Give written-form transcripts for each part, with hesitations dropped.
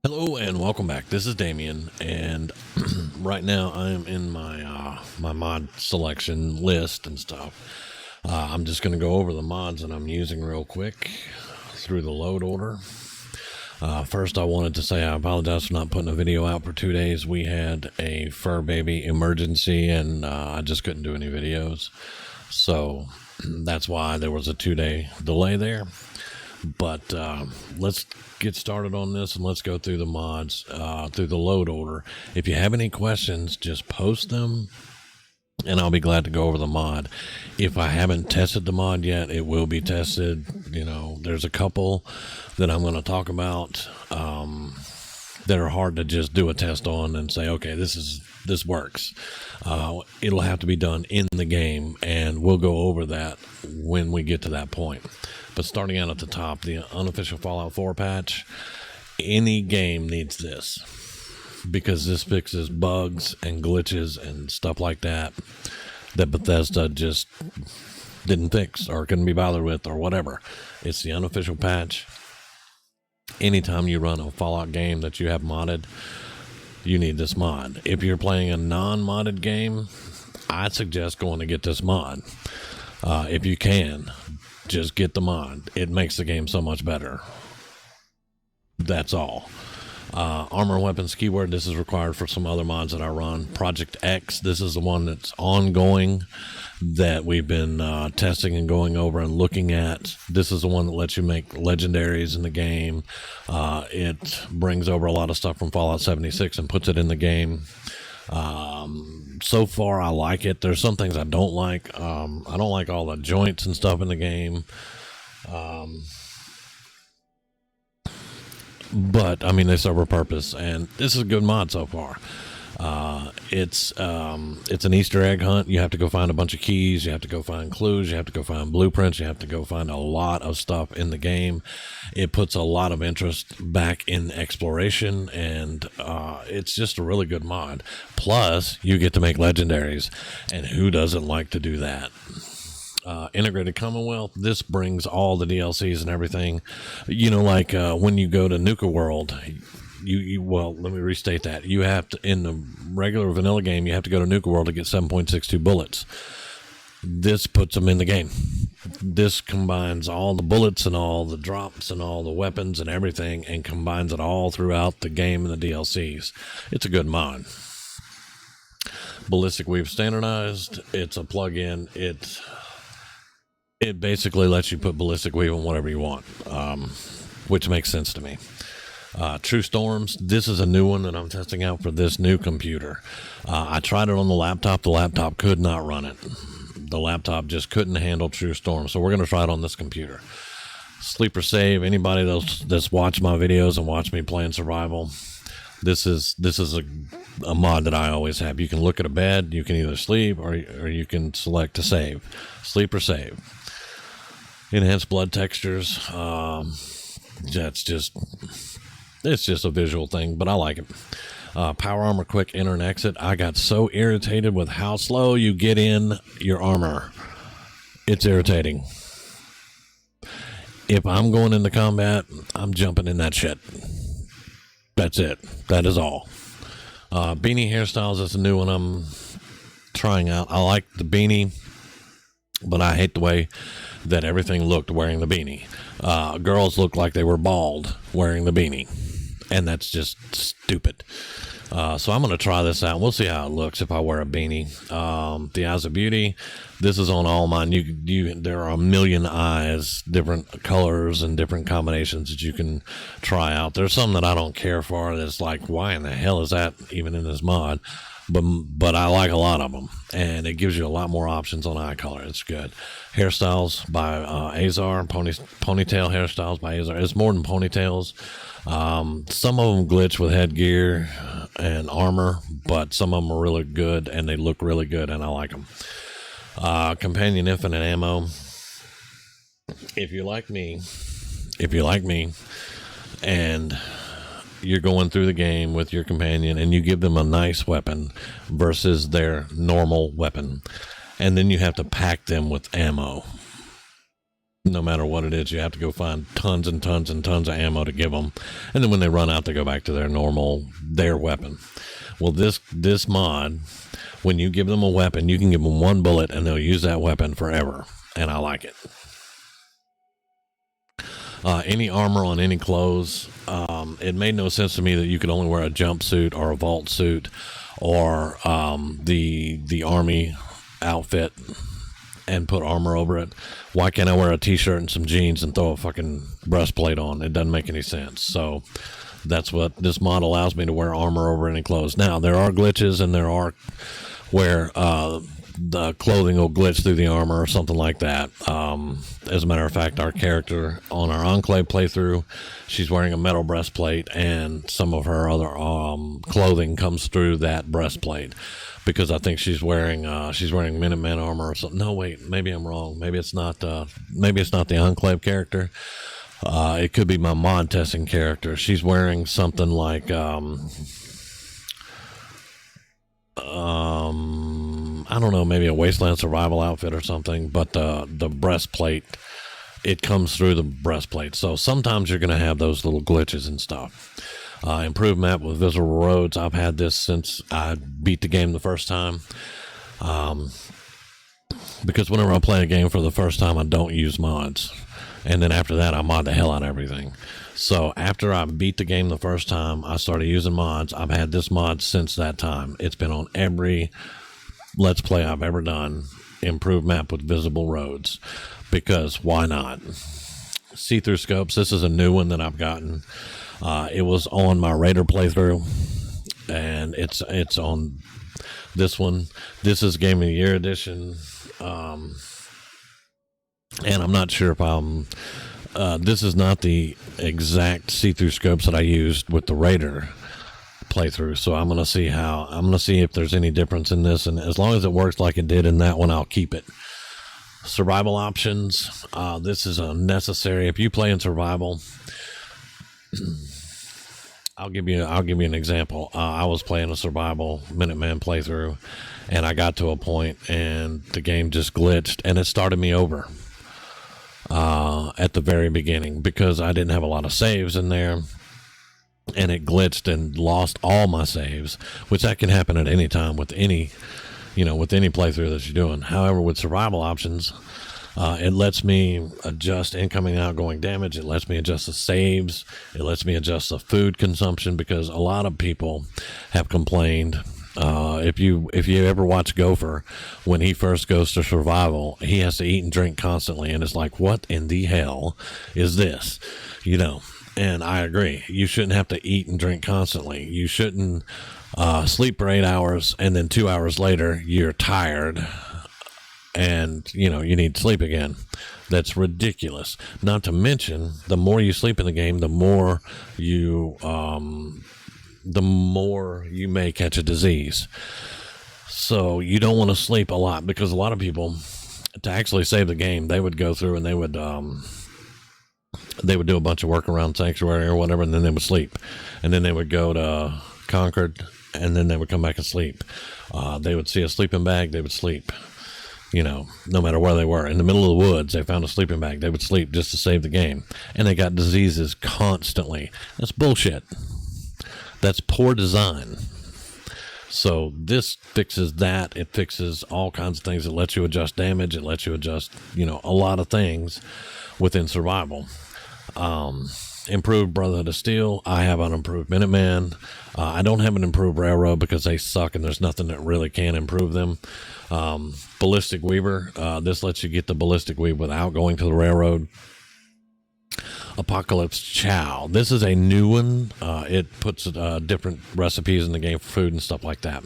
Hello and welcome back. This is Damian, and right now I am in my my mod selection list and stuff. I'm just going to go over the mods that I'm using real quick through the load order. First, I wanted to say I apologize for not putting a video out for 2 days. We had a fur baby emergency, and I just couldn't do any videos, so that's why there was a 2-day delay there. But let's get started on this and let's go through the mods through the load order. If you have any questions, just post them and I'll be glad to go over the mod. If I haven't tested the mod yet, it will be tested. You know, there's a couple that I'm going to talk about that are hard to just do a test on and say, okay, this works. It'll have to be done in the game, and we'll go over that when we get to that point. But starting out at the top, the unofficial Fallout 4 patch, any game needs this because this fixes bugs and glitches and stuff like that that Bethesda just didn't fix or couldn't be bothered with or whatever. It's the unofficial patch. Anytime you run a Fallout game that you have modded, you need this mod. If you're playing a non-modded game, I suggest going to get this mod. If you can, just get the mod. It makes the game so much better. That's all. Armor and weapons keyword, this is required for some other mods that I run. Project X, this is the one that's ongoing that we've been testing and going over and looking at. This is the one that lets you make legendaries in the game. It brings over a lot of stuff from Fallout 76 and puts it in the game. So far I like it. There's some things I don't like. I don't like all the joints and stuff in the game. But I mean, they serve a purpose, and this is a good mod so far. It's an Easter egg hunt. You have to go find a bunch of keys. You have to go find clues. You have to go find blueprints. You have to go find a lot of stuff in the game. It puts a lot of interest back in exploration, and it's just a really good mod. Plus, you get to make legendaries, and who doesn't like to do that? Integrated Commonwealth, this brings all the DLCs and everything. You know, like when you go to Nuka World, well, let me restate that. You have to, in the regular vanilla game, you have to go to Nuka World to get 7.62 bullets. This puts them in the game. This combines all the bullets and all the drops and all the weapons and everything and combines it all throughout the game and the DLCs. It's a good mod. Ballistic Weave standardized. It's a plug-in. It basically lets you put ballistic weave on whatever you want, which makes sense to me. True Storms, this is a new one that I'm testing out for this new computer. I tried it on the laptop. The laptop could not run it. The laptop just couldn't handle True Storm, so we're going to try it on this computer. Sleeper Save, anybody that's watched my videos and watched me playing survival, this is a mod that I always have. You can look at a bed, you can either sleep or you can select to save. Sleep or save. Enhanced blood textures. It's just a visual thing, but I like it. Power armor, quick enter and exit. I got so irritated with how slow you get in your armor. It's irritating. If I'm going into combat, I'm jumping in that shit. That's it. That is all. Beanie hairstyles is a new one I'm trying out. I like the beanie, but I hate the way that everything looked wearing the beanie. Girls looked like they were bald wearing the beanie, and that's just stupid. So I'm going to try this out. We'll see how it looks if I wear a beanie. The Eyes of Beauty, this is on all mine. There are a million eyes, different colors and different combinations that you can try out. There's some that I don't care for. That's like, why in the hell is that even in this mod? But I like a lot of them, and it gives you a lot more options on eye color. It's good. Hairstyles by Azar, ponytail hairstyles by Azar. It's more than ponytails. Some of them glitch with headgear and armor, but some of them are really good, and they look really good, and I like them. Companion infinite ammo. If you like me, and you're going through the game with your companion and you give them a nice weapon versus their normal weapon, and then you have to pack them with ammo. no matter what it is. You have to go find tons and tons and tons of ammo to give them, and then when they run out, they go back to their weapon. Well, this mod, when you give them a weapon, you can give them one bullet and they'll use that weapon forever, and I like it. Any armor on any clothes, it made no sense to me that you could only wear a jumpsuit or a vault suit or the army outfit and put armor over it. Why can't I wear a t-shirt and some jeans and throw a fucking breastplate on? It doesn't make any sense. So that's what this mod allows me, to wear armor over any clothes. Now, there are glitches, and there are where the clothing will glitch through the armor or something like that. As a matter of fact, our character on our Enclave playthrough, she's wearing a metal breastplate, and some of her other clothing comes through that breastplate, because I think she's wearing Minuteman armor or something. No, wait, maybe I'm wrong. Maybe it's not the Enclave character. It could be my mod testing character. She's wearing something like I don't know, maybe a Wasteland Survival outfit or something, but the breastplate, it comes through the breastplate. So sometimes you're going to have those little glitches and stuff. Improved map with visible roads. I've had this since I beat the game the first time. Because whenever I play a game for the first time, I don't use mods. And then after that, I mod the hell out of everything. So after I beat the game the first time, I started using mods. I've had this mod since that time. It's been on every Let's Play I've ever done. Improved map with visible roads. Because why not? See-through scopes. This is a new one that I've gotten. It was on my Raider playthrough, and it's on this one. This is Game of the Year edition. And I'm not sure if this is not the exact see-through scopes that I used with the Raider playthrough. So I'm going to see if there's any difference in this. And as long as it works like it did in that one, I'll keep it. Survival options. This is unnecessary. If you play in survival, I'll give you an example. I was playing a survival Minuteman playthrough, and I got to a point and the game just glitched and it started me over at the very beginning, because I didn't have a lot of saves in there, and it glitched and lost all my saves, which that can happen at any time with any playthrough that you're doing. However, with survival options, it lets me adjust incoming and outgoing damage. It lets me adjust the saves. It lets me adjust the food consumption, because a lot of people have complained. If you ever watch Gopher, when he first goes to survival, he has to eat and drink constantly, and it's like, what in the hell is this? And I agree. You shouldn't have to eat and drink constantly. You shouldn't sleep for 8 hours, and then 2 hours later you're tired and you need to sleep again. That's ridiculous. Not to mention, the more you sleep in the game, the more you may catch a disease. So you don't want to sleep a lot, because a lot of people, to actually save the game, they would go through and they would do a bunch of work around Sanctuary or whatever, and then they would sleep, and then they would go to Concord, and then they would come back and sleep. They would see a sleeping bag, they would sleep. No matter where they were. In the middle of the woods, they found a sleeping bag. They would sleep just to save the game. And they got diseases constantly. That's bullshit. That's poor design. So this fixes that. It fixes all kinds of things. It lets you adjust damage. It lets you adjust, a lot of things within survival. Improved Brotherhood of Steel. I have an improved Minuteman. I don't have an improved Railroad, because they suck and there's nothing that really can improve them. Ballistic Weaver. This lets you get the Ballistic Weave without going to the Railroad. Apocalypse Chow. This is a new one. It puts different recipes in the game for food and stuff like that.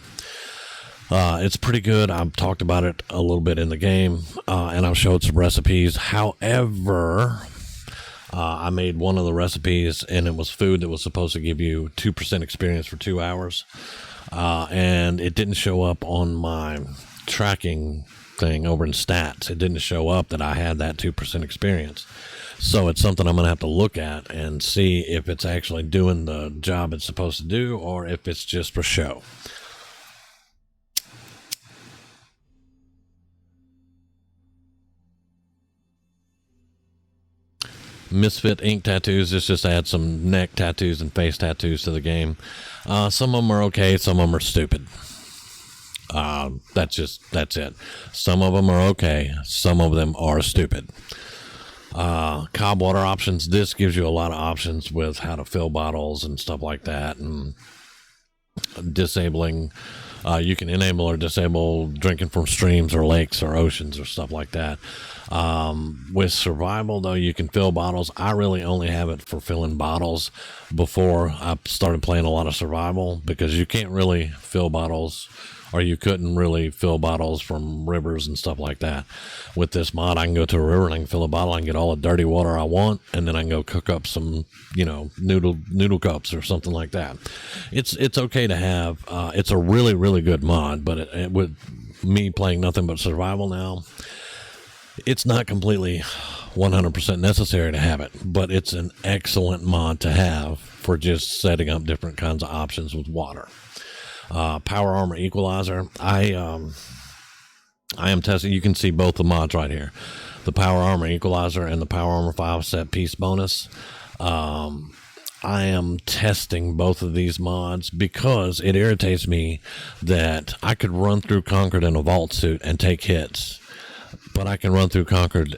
It's pretty good. I've talked about it a little bit in the game, and I've showed some recipes. However, I made one of the recipes, and it was food that was supposed to give you 2% experience for 2 hours, and it didn't show up on my tracking thing over in stats. It didn't show up that I had that 2% experience. So it's something I'm going to have to look at and see if it's actually doing the job it's supposed to do, or if it's just for show. Misfit ink tattoos. This just adds some neck tattoos and face tattoos to the game. Some of them are okay. Some of them are stupid. That's it. Some of them are okay. Some of them are stupid. Cob water options. This gives you a lot of options with how to fill bottles and stuff like that, and disabling. You can enable or disable drinking from streams or lakes or oceans or stuff like that. With survival, though, you can fill bottles. I really only have it for filling bottles before I started playing a lot of survival, because you can't really fill bottles, or you couldn't really fill bottles from rivers and stuff like that. With this mod, I can go to a river and I can fill a bottle. I can get all the dirty water I want, and then I can go cook up some, noodle cups or something like that. It's okay to have. It's a really, really good mod, but with me playing nothing but survival now, it's not completely 100% necessary to have it, but it's an excellent mod to have for just setting up different kinds of options with water. Power armor equalizer. I am testing. You can see both the mods right here, the power armor equalizer and the power armor 5 set piece bonus. I am testing both of these mods because it irritates me that I could run through Concord in a vault suit and take hits, but I can run through Concord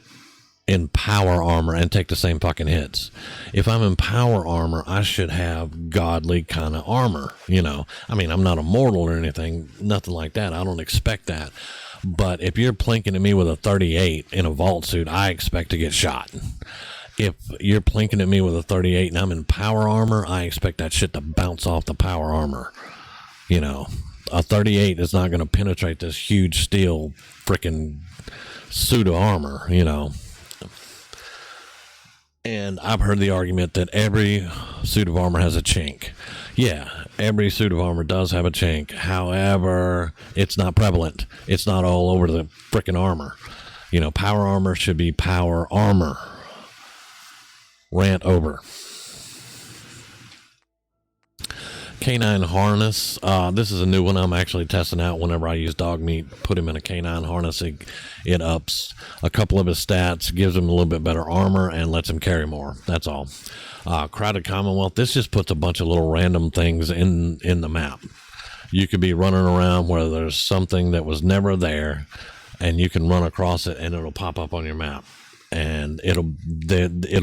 in power armor and take the same fucking hits. If I'm in power armor, I should have godly kind of armor, I mean, I'm not immortal or anything, nothing like that. I don't expect that. But if you're plinking at me with a 38 in a vault suit, I expect to get shot. If you're plinking at me with a 38 and I'm in power armor, I expect that shit to bounce off the power armor. A 38 is not going to penetrate this huge steel freaking suit of armor, And I've heard the argument that every suit of armor has a chink. Yeah, every suit of armor does have a chink. However, it's not prevalent. It's not all over the frickin' armor. Power armor should be power armor. Rant over. Canine harness. This is a new one I'm actually testing out whenever I use dog meat. Put him in a canine harness. It ups a couple of his stats, gives him a little bit better armor, and lets him carry more. That's all. Crowded Commonwealth. This just puts a bunch of little random things in the map. You could be running around where there's something that was never there, and you can run across it, and it'll pop up on your map. And it'll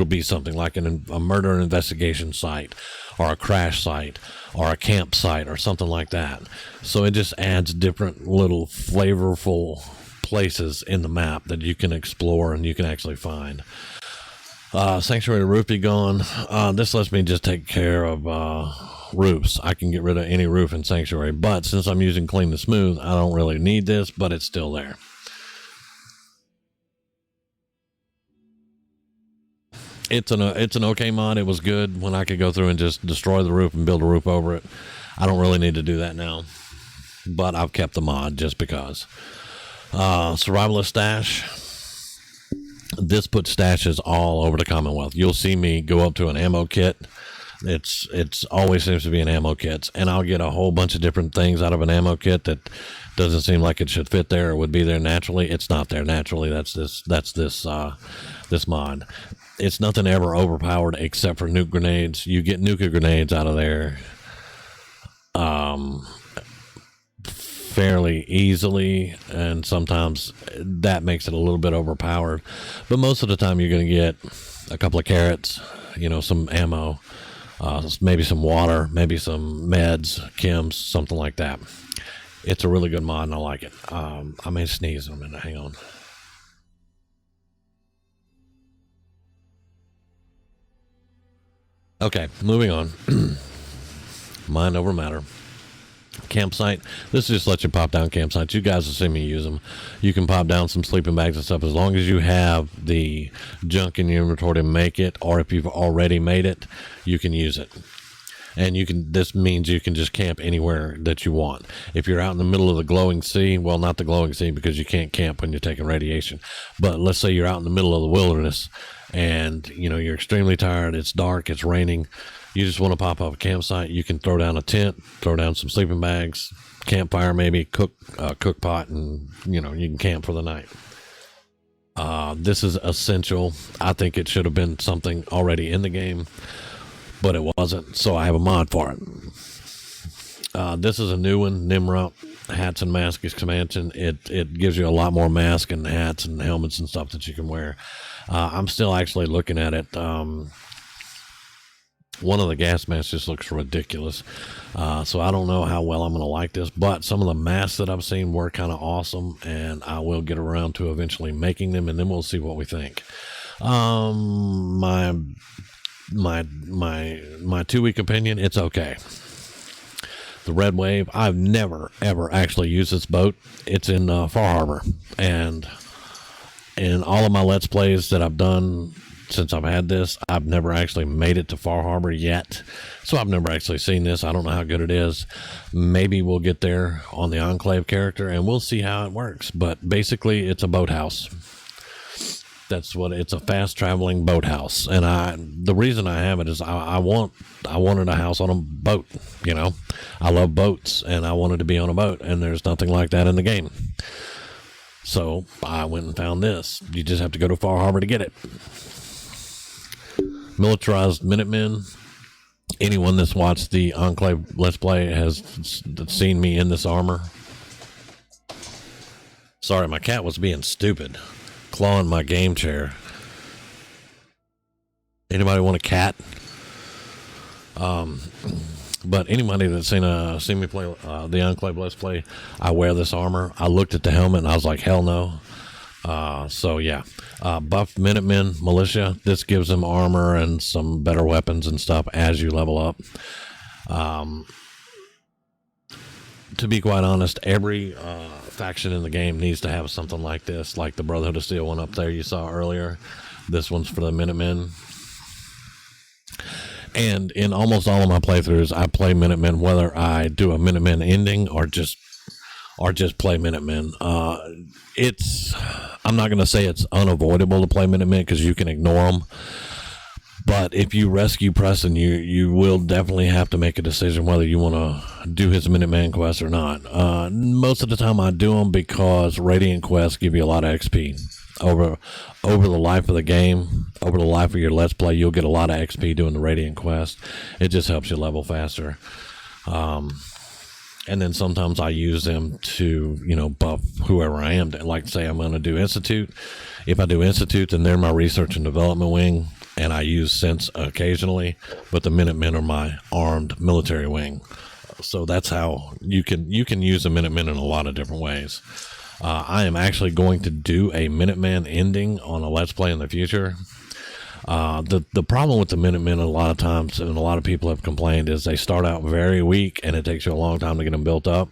be something like a murder investigation site, or a crash site, or a campsite, or something like that. So it just adds different little flavorful places in the map that you can explore and you can actually find. Sanctuary roof be gone. This lets me just take care of roofs. I can get rid of any roof in Sanctuary, but since I'm using Clean to Smooth, I don't really need this, but it's still there. It's an okay mod. It was good when I could go through and just destroy the roof and build a roof over it. I don't really need to do that now, but I've kept the mod just because. Survivalist stash. This puts stashes all over the Commonwealth. You'll see me go up to an ammo kit. It's always seems to be an ammo kit, and I'll get a whole bunch of different things out of an ammo kit that doesn't seem like it should fit there or would be there naturally. It's not there naturally. That's this mod. It's nothing ever overpowered except for nuke grenades. You get nuke grenades out of there fairly easily, and sometimes that makes it a little bit overpowered. But most of the time you're going to get a couple of carrots, some ammo, maybe some water, maybe some meds, chems, something like that. It's a really good mod, and I like it. I may sneeze in a minute. Hang on. Okay, moving on. Mind over matter. Campsite. This just lets you pop down campsites. You guys will see me use them. You can pop down some sleeping bags and stuff as long as you have the junk in your inventory to make it, or if you've already made it, you can use it. And this means you can just camp anywhere that you want. If you're out in the middle of the glowing sea, well, not the glowing sea because you can't camp when you're taking radiation, but let's say you're out in the middle of the wilderness and you're extremely tired, it's dark, it's raining, you just want to pop up a campsite, you can throw down a tent, throw down some sleeping bags, campfire maybe, cook pot, and you can camp for the night. This is essential. I think it should have been something already in the game, but it wasn't, so I have a mod for it. This is a new one, Nimrod Hats and Mask expansion. It gives you a lot more masks and hats and helmets and stuff that you can wear. I'm still actually looking at it. One of the gas masks just looks ridiculous. So I don't know how well I'm going to like this, but some of the masks that I've seen were kind of awesome, and I will get around to eventually making them, and then we'll see what we think. My 2-week opinion, it's okay. The Red Wave, I've never ever actually used this boat. It's in Far Harbor, and in all of my Let's Plays that I've done since I've had this, I've never actually made it to Far Harbor yet, so I've never actually seen this. I don't know how good it is. Maybe we'll get there on the Enclave character, and we'll see how it works. But basically, it's a boathouse. That's what it's a fast traveling boathouse, and the reason I have it is I wanted a house on a boat. You know, I love boats, and I wanted to be on a boat, and there's nothing like that in the game. So I went and found this. You just have to go to Far Harbor to get it. Militarized Minutemen. Anyone that's watched the Enclave Let's Play has seen me in this armor. Sorry, my cat was being stupid, clawing my game chair. Anybody want a cat? But anybody that's seen me play the Enclave Let's Play, I wear this armor. I looked at the helmet and I was like, hell no. So yeah, buffed Minutemen Militia. This gives them armor and some better weapons and stuff as you level up. To be quite honest, every faction in the game needs to have something like this, like the Brotherhood of Steel one up there you saw earlier. This one's for the Minutemen. And in almost all of my playthroughs, I play Minutemen, whether I do a Minutemen ending or just play Minutemen. I'm not going to say it's unavoidable to play Minutemen because you can ignore them. But if you rescue Preston, you will definitely have to make a decision whether you want to do his Minuteman quest or not. Most of the time I do them because Radiant quests give you a lot of XP. Over the life of the game, over the life of your Let's Play, you'll get a lot of XP doing the Radiant quest. It just helps you level faster. And then sometimes I use them to, buff whoever I am. Like, say I'm going to do Institute. If I do Institute, then they're my research and development wing, and I use Sense occasionally, but the Minutemen are my armed military wing. So that's how you can use a Minutemen in a lot of different ways. I am actually going to do a Minuteman ending on a Let's Play in the future. The problem with the Minutemen a lot of times, and a lot of people have complained, is they start out very weak and it takes you a long time to get them built up.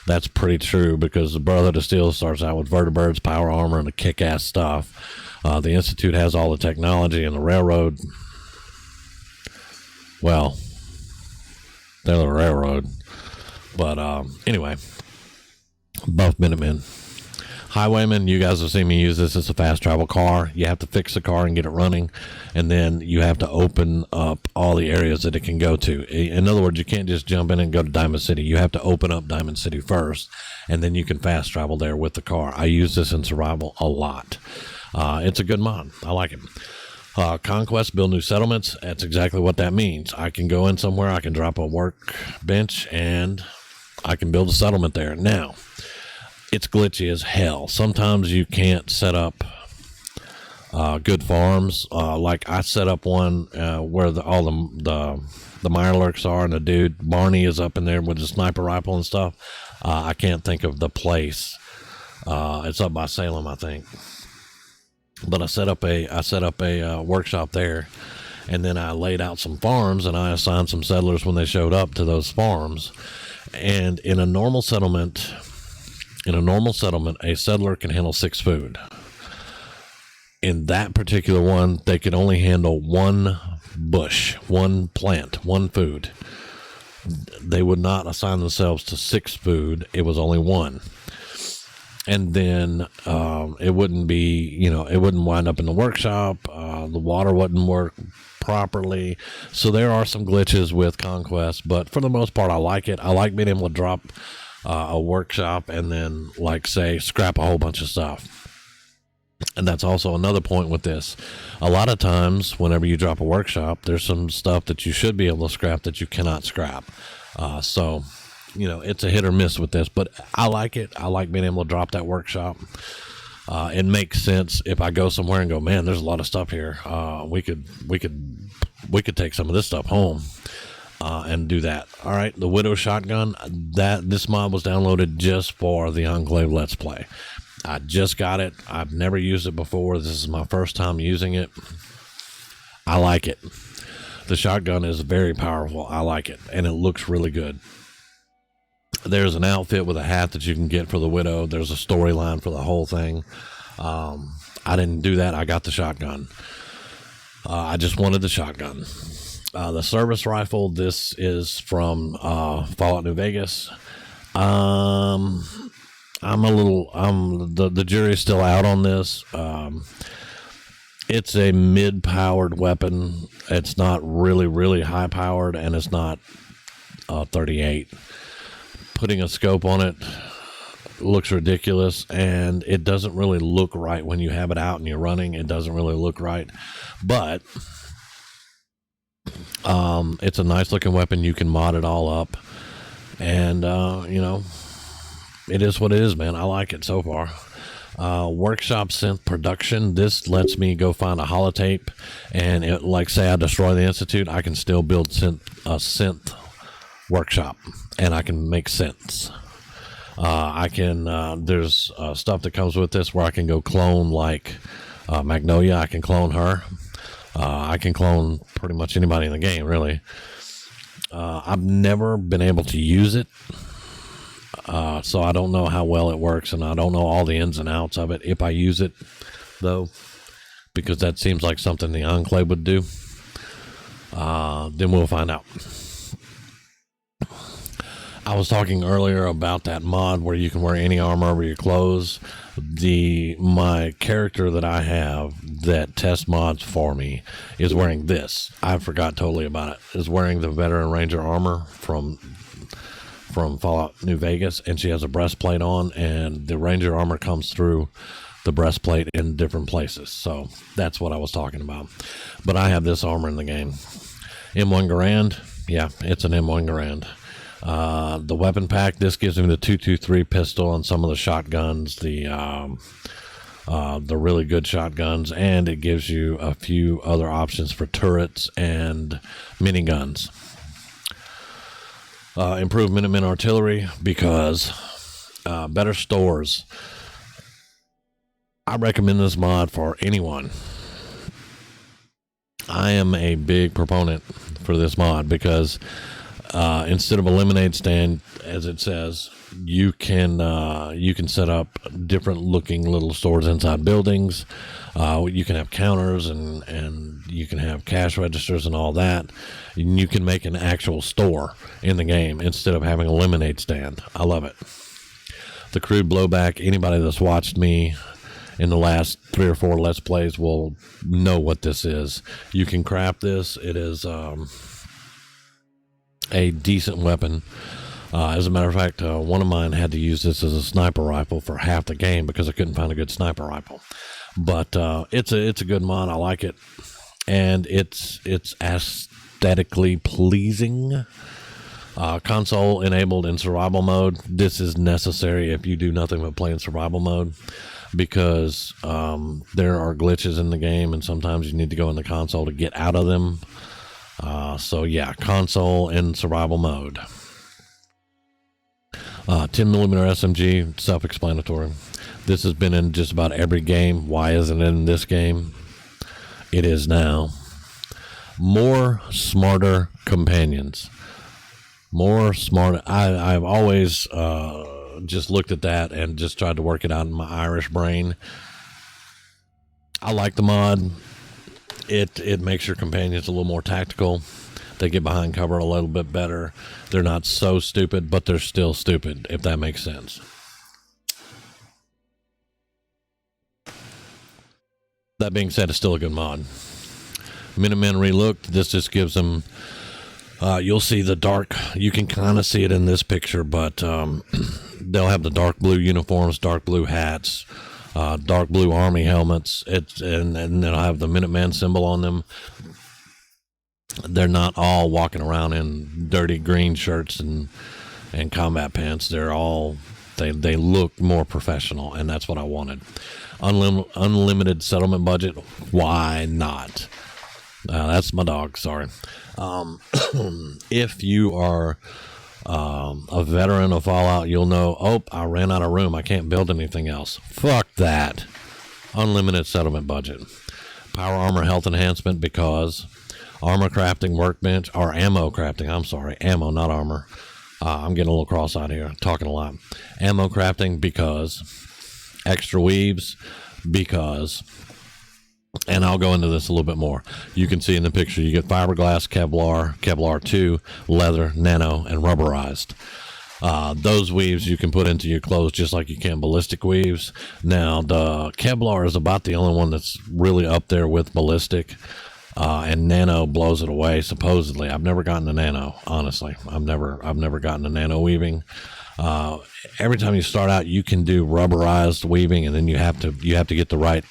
That's pretty true because the Brotherhood of Steel starts out with vertibirds, power armor, and the kick-ass stuff. The Institute has all the technology, and the Railroad, well, they're the Railroad. But anyway, buff Minutemen. Highwayman, you guys have seen me use this. It's a fast travel car. You have to fix the car and get it running, and then you have to open up all the areas that it can go to. In other words, you can't just jump in and go to Diamond City. You have to open up Diamond City first, and then you can fast travel there with the car. I use this in survival a lot. It's a good mod. I like it. Conquest, build new settlements. That's exactly what that means. I can go in somewhere, I can drop a workbench, and I can build a settlement there. Now, it's glitchy as hell. Sometimes you can't set up good farms. Like I set up one where all the Mirelurks are, and the dude Barney is up in there with the sniper rifle and stuff. I can't think of the place. It's up by Salem, I think. But I set up a workshop there, and then I laid out some farms, and I assigned some settlers when they showed up to those farms. And in a normal settlement, a settler can handle 6 food. In that particular one, they could only handle 1 bush, 1 plant, 1 food. They would not assign themselves to 6 food. It was only 1. And then it wouldn't be, it wouldn't wind up in the workshop. The water wouldn't work properly. So there are some glitches with Conquest, but for the most part, I like it. I like being able to drop a workshop and then, like, say, scrap a whole bunch of stuff. And that's also another point with this. A lot of times, whenever you drop a workshop, there's some stuff that you should be able to scrap that you cannot scrap. So, it's a hit or miss with this, but I like it. I like being able to drop that workshop. It makes sense if I go somewhere and go, man, there's a lot of stuff here. We could take some of this stuff home. And do that. All right, the Widow shotgun. This mod was downloaded just for the Enclave Let's Play. I just got it. I've never used it before. This is my first time using it. I like it. The shotgun is very powerful. I like it, and it looks really good. There's an outfit with a hat that you can get for the Widow. There's a storyline for the whole thing. I didn't do that. I got the shotgun. I just wanted the shotgun. The service rifle, this is from Fallout New Vegas. The jury's still out on this. It's a mid-powered weapon. It's not really, really high-powered, and it's not 38. Putting a scope on it looks ridiculous, and it doesn't really look right when you have it out and you're running. It doesn't really look right, but it's a nice-looking weapon. You can mod it all up, and it is what it is, man. I like it so far. Workshop synth production. This lets me go find a holotape, and say I destroy the Institute, I can still build a synth workshop, and I can make synths. There's stuff that comes with this where I can go clone Magnolia. I can clone her. I can clone pretty much anybody in the game, really. I've never been able to use it. So I don't know how well it works, and I don't know all the ins and outs of it if I use it, though, because that seems like something the Enclave would do. Then we'll find out. I was talking earlier about that mod where you can wear any armor over your clothes. My character that I have that tests mods for me is wearing this. I forgot totally about it. Is wearing the Veteran Ranger armor from Fallout New Vegas, and she has a breastplate on, and the Ranger armor comes through the breastplate in different places. So that's what I was talking about. But I have this armor in the game. M1 Garand. Yeah, it's an M1 Garand. The weapon pack, this gives me the 223 pistol and some of the shotguns, the really good shotguns, and it gives you a few other options for turrets and miniguns. Improved Minutemen artillery because better stores. I recommend this mod for anyone. I am a big proponent for this mod because instead of a lemonade stand, as it says, you can set up different looking little stores inside buildings. You can have counters and you can have cash registers and all that. And you can make an actual store in the game instead of having a lemonade stand. I love it. The crude blowback, anybody that's watched me in the last 3 or 4 Let's Plays will know what this is. You can craft this. It is a decent weapon. As a matter of fact, one of mine had to use this as a sniper rifle for half the game because I couldn't find a good sniper rifle. But it's a good mod. I like it, and it's aesthetically pleasing. Console enabled in survival mode. This is necessary if you do nothing but play in survival mode, because there are glitches in the game, and sometimes you need to go in the console to get out of them. So yeah, console in survival mode. 10mm SMG, self-explanatory. This has been in just about every game. Why isn't it in this game? It is now. More smarter companions. More smart. I've always just looked at that and just tried to work it out in my Irish brain. I like the mod. It makes your companions a little more tactical. They get behind cover a little bit better. They're not so stupid, but they're still stupid, if that makes sense. That being said, it's still a good mod. Minutemen relooked. This just gives them... you'll see the dark... You can kind of see it in this picture, but they'll have the dark blue uniforms, dark blue hats, dark blue army helmets. And then I have the Minuteman symbol on them. They're not all walking around in dirty green shirts and combat pants. They're all they look more professional, and that's what I wanted. Unlimited settlement budget. Why not? That's my dog. Sorry. If you are a veteran of Fallout, you'll know, oh, I ran out of room. I can't build anything else. Fuck that. Unlimited settlement budget. Power armor health enhancement because armor crafting workbench, or ammo crafting. I'm sorry. Ammo, not armor. I'm getting a little cross-eyed here. Talking a lot. Ammo crafting because extra weaves because, and I'll go into this a little bit more. You can see in the picture, you get fiberglass, Kevlar, Kevlar 2, leather, nano, and rubberized. Those weaves you can put into your clothes just like you can ballistic weaves. Now, the Kevlar is about the only one that's really up there with ballistic, and nano blows it away, supposedly. I've never gotten a nano, honestly. I've never gotten a nano weaving. Every time you start out, you can do rubberized weaving, and then you have to get the right.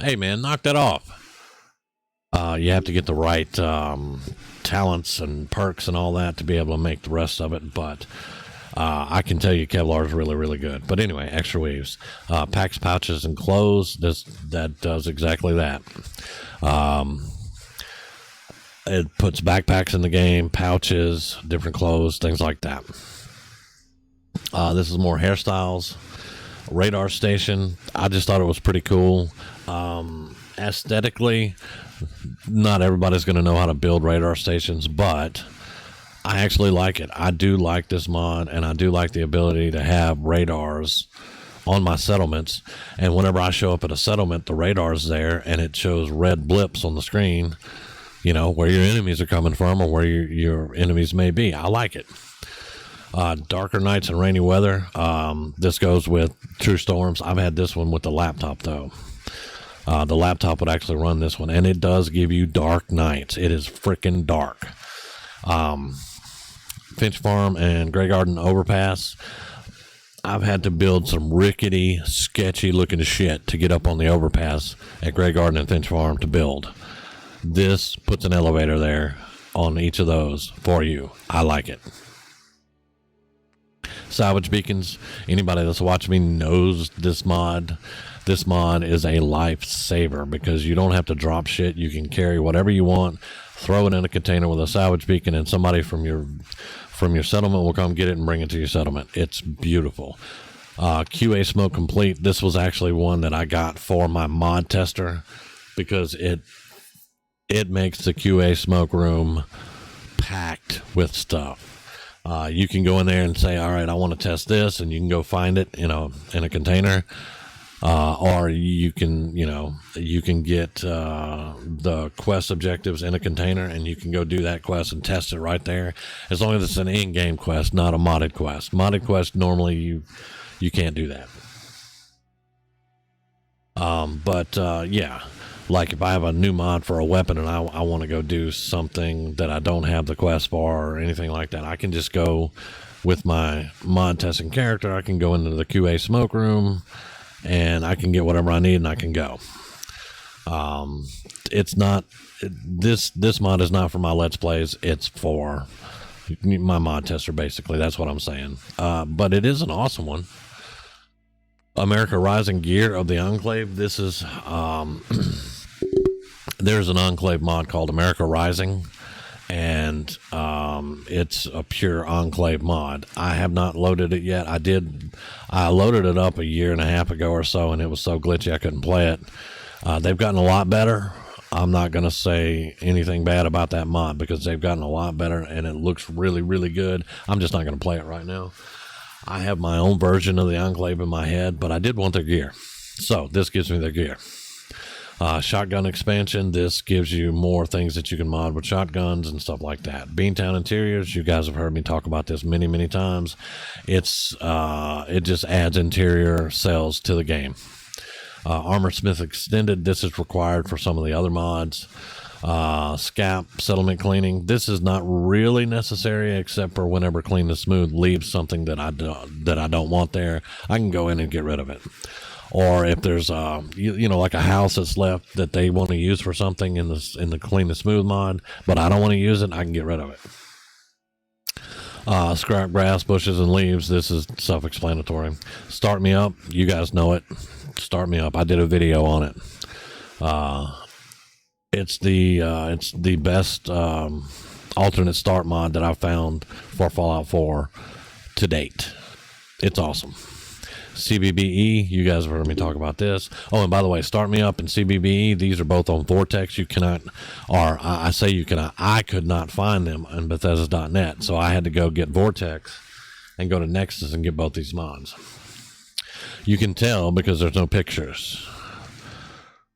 Hey man, knock that off. You have to get the right talents and perks and all that to be able to make the rest of it. But I can tell you, Kevlar is really, really good. But anyway, extra weaves, packs, pouches, and clothes. That does exactly that. It puts backpacks in the game, pouches, different clothes, things like that. This is more hairstyles. Radar station. I just thought it was pretty cool. Aesthetically, not everybody's going to know how to build radar stations, but I actually like it. I do like this mod, and I do like the ability to have radars on my settlements. And whenever I show up at a settlement, the radar's there, and it shows red blips on the screen, you know, where your enemies are coming from or where your enemies may be. I like it. Darker nights and rainy weather. This goes with True Storms. I've had this one with the laptop, though. The laptop would actually run this one, and it does give you dark nights. It is freaking dark. Finch Farm and Grey Garden Overpass. I've had to build some rickety, sketchy looking shit to get up on the overpass at Grey Garden and Finch Farm to build. This puts an elevator there on each of those for you. I like it. Salvage beacons. Anybody that's watched me knows this mod. This mod is a lifesaver because you don't have to drop shit. You can carry whatever you want, throw it in a container with a salvage beacon, and somebody from your settlement will come get it and bring it to your settlement. It's beautiful. QA smoke complete. This was actually one that I got for my mod tester because it makes the QA smoke room packed with stuff. You can go in there and say, all right, I want to test this, and you can go find it in a container. Or you can get the quest objectives in a container, and you can go do that quest and test it right there. As long as it's an in-game quest, not a modded quest. Modded quest, normally you can't do that. Yeah, like if I have a new mod for a weapon and I want to go do something that I don't have the quest for or anything like that, I can just go with my mod testing character. I can go into the QA smoke room, and I can get whatever I need, and I can go. It's not this mod is not for my Let's Plays. It's for my mod tester, basically. That's what I'm saying. But it is an awesome one. America Rising gear of the Enclave. This is there's an Enclave mod called America Rising, and it's a pure Enclave mod. I have not loaded it yet. I loaded it up a year and a half ago or so, and it was so glitchy I couldn't play it. They've gotten a lot better. I'm not going to say anything bad about that mod because they've gotten a lot better, and it looks really, really good. I'm just not going to play it right now. I have my own version of the Enclave in my head, but I did want their gear. So this gives me their gear. Shotgun expansion. This gives you more things that you can mod with shotguns and stuff like that. Beantown interiors. You guys have heard me talk about this many, many times. It just adds interior cells to the game. Armor Smith Extended. This is required for some of the other mods. Scap settlement cleaning. This is not really necessary except for whenever Clean and Smooth leaves something that I don't want there, I can go in and get rid of it. Or if there's like a house that's left that they want to use for something in the Clean and Smooth mod, but I don't want to use it, I can get rid of it. Scrap grass, bushes, and leaves. This is self-explanatory. Start me up. You guys know it. Start me up. I did a video on it. It's the best alternate start mod that I've found for Fallout 4 to date. It's awesome. CBBE, you guys have heard me talk about this. Oh, and by the way, Start Me Up and CBBE, these are both on Vortex. You cannot, or I say you cannot, I could not find them on Bethesda.net, so I had to go get Vortex and go to Nexus and get both these mods. You can tell because there's no pictures.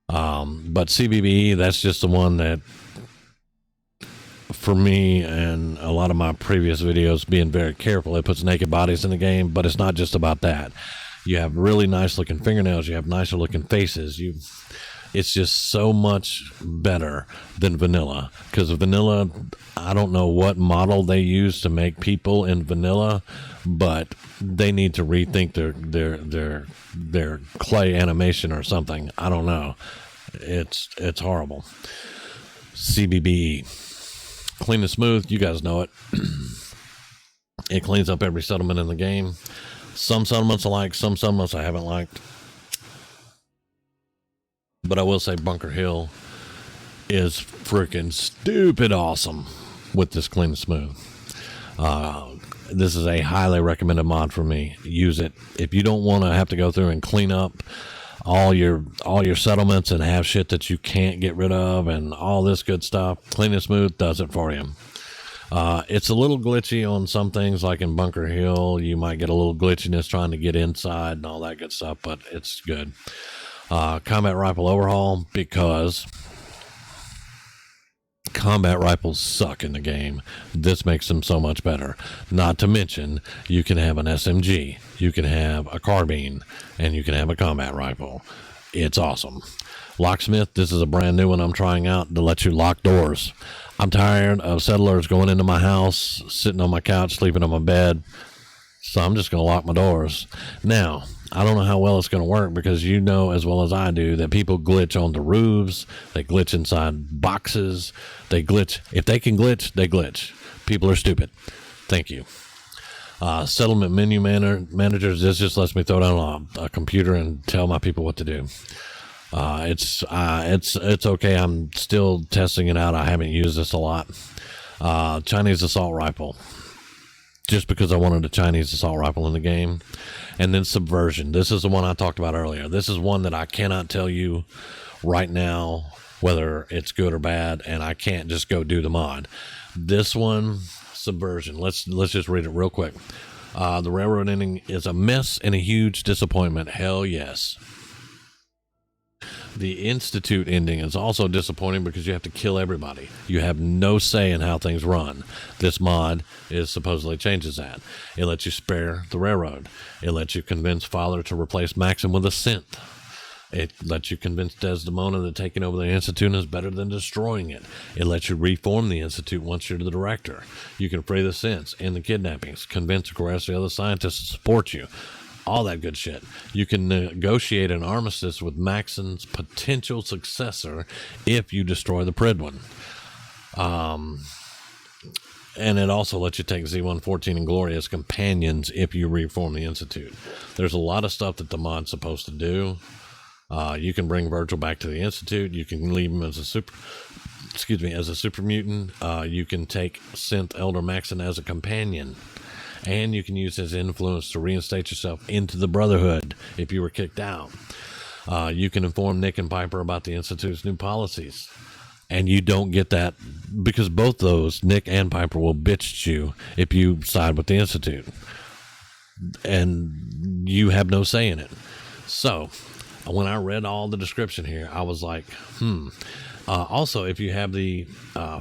But CBBE, that's just the one that, for me and a lot of my previous videos, being very careful, it puts naked bodies in the game, but it's not just about that. You have really nice looking fingernails, you have nicer looking faces, it's just so much better than vanilla, because vanilla, I don't know what model they use to make people in vanilla, but they need to rethink their clay animation or something. I don't know. It's horrible. CBBE. Clean and Smooth, you guys know it. It cleans up every settlement in the game. Some settlements I like, some settlements I haven't liked. But I will say Bunker Hill is freaking stupid awesome with this Clean and Smooth. This is a highly recommended mod for me. Use it. If you don't want to have to go through and clean up all your settlements and have shit that you can't get rid of and all this good stuff, Clean and Smooth does it for you. It's a little glitchy on some things, like in Bunker Hill. You might get a little glitchiness trying to get inside and all that good stuff, but it's good. Combat rifle overhaul, because combat rifles suck in the game. This makes them so much better. Not to mention, you can have an SMG, you can have a carbine, and you can have a combat rifle. It's awesome. Locksmith, this is a brand new one I'm trying out to let you lock doors. I'm tired of settlers going into my house, sitting on my couch, sleeping on my bed, so I'm just going to lock my doors. Now, I don't know how well it's going to work, because you know as well as I do that people glitch onto roofs, they glitch inside boxes, they glitch. If they can glitch, they glitch. People are stupid. Thank you. Settlement menu managers, this just lets me throw down a computer and tell my people what to do. It's okay. I'm still testing it out. I haven't used this a lot. Chinese assault rifle, just because I wanted a Chinese assault rifle in the game. And then subversion. This is the one I talked about earlier. This is one that I cannot tell you right now whether it's good or bad, and I can't just go do the mod. This one, subversion. Let's just read it real quick. The railroad ending is a mess and a huge disappointment. Hell yes. The Institute ending is also disappointing because you have to kill everybody. You have no say in how things run. This mod supposedly changes that. It lets you spare the railroad. It lets you convince Father to replace Maxim with a synth. It lets you convince Desdemona that taking over the Institute is better than destroying it. It lets you reform the Institute once you're the director. You can free the synths, end the kidnappings, convince the rest of the other scientists to support you. All that good shit. You can negotiate an armistice with Maxim's potential successor if you destroy the Pridwin. And it also lets you take Z114 and Glory as companions if you reform the Institute. There's a lot of stuff that the mod's supposed to do. You can bring Virgil back to the Institute. You can leave him as a super mutant. You can take Synth Elder Maxim as a companion. And you can use his influence to reinstate yourself into the Brotherhood if you were kicked out. You can inform Nick and Piper about the Institute's new policies. And you don't get that because both those, Nick and Piper, will bitch at you if you side with the Institute. And you have no say in it. So, when I read all the description here, I was like, also, if you have the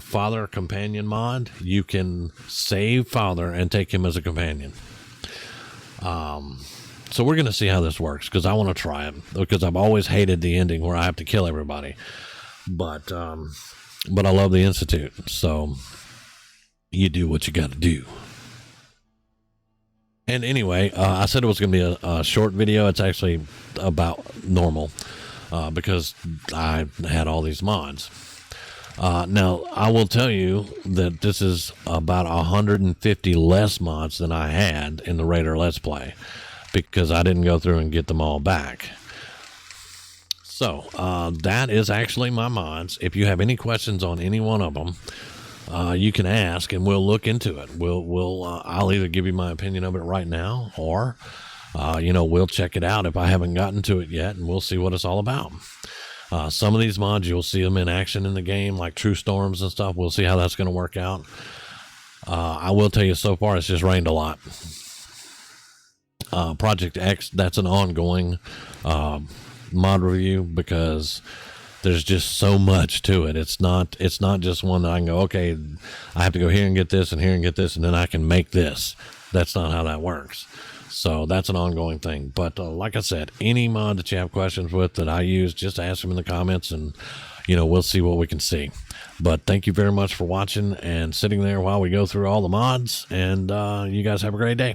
Father Companion mod, you can save Father and take him as a companion. So we're going to see how this works, because I want to try it, because I've always hated the ending where I have to kill everybody. But but I love the Institute. So you do what you got to do. And anyway, I said it was going to be a short video. It's actually about normal because I had all these mods. Now, I will tell you that this is about 150 less mods than I had in the Raider Let's Play because I didn't go through and get them all back. So, that is actually my mods. If you have any questions on any one of them, you can ask and we'll look into it. I'll either give you my opinion of it right now or, we'll check it out if I haven't gotten to it yet and we'll see what it's all about. Some of these mods, you'll see them in action in the game, like True Storms and stuff. We'll see how that's going to work out. I will tell you, so far, it's just rained a lot. Project X, that's an ongoing mod review because there's just so much to it. It's not just one that I can go, okay, I have to go here and get this and here and get this, and then I can make this. That's not how that works. So that's an ongoing thing. But like I said, any mod that you have questions with that I use, just ask them in the comments and, we'll see what we can see. But thank you very much for watching and sitting there while we go through all the mods. And you guys have a great day.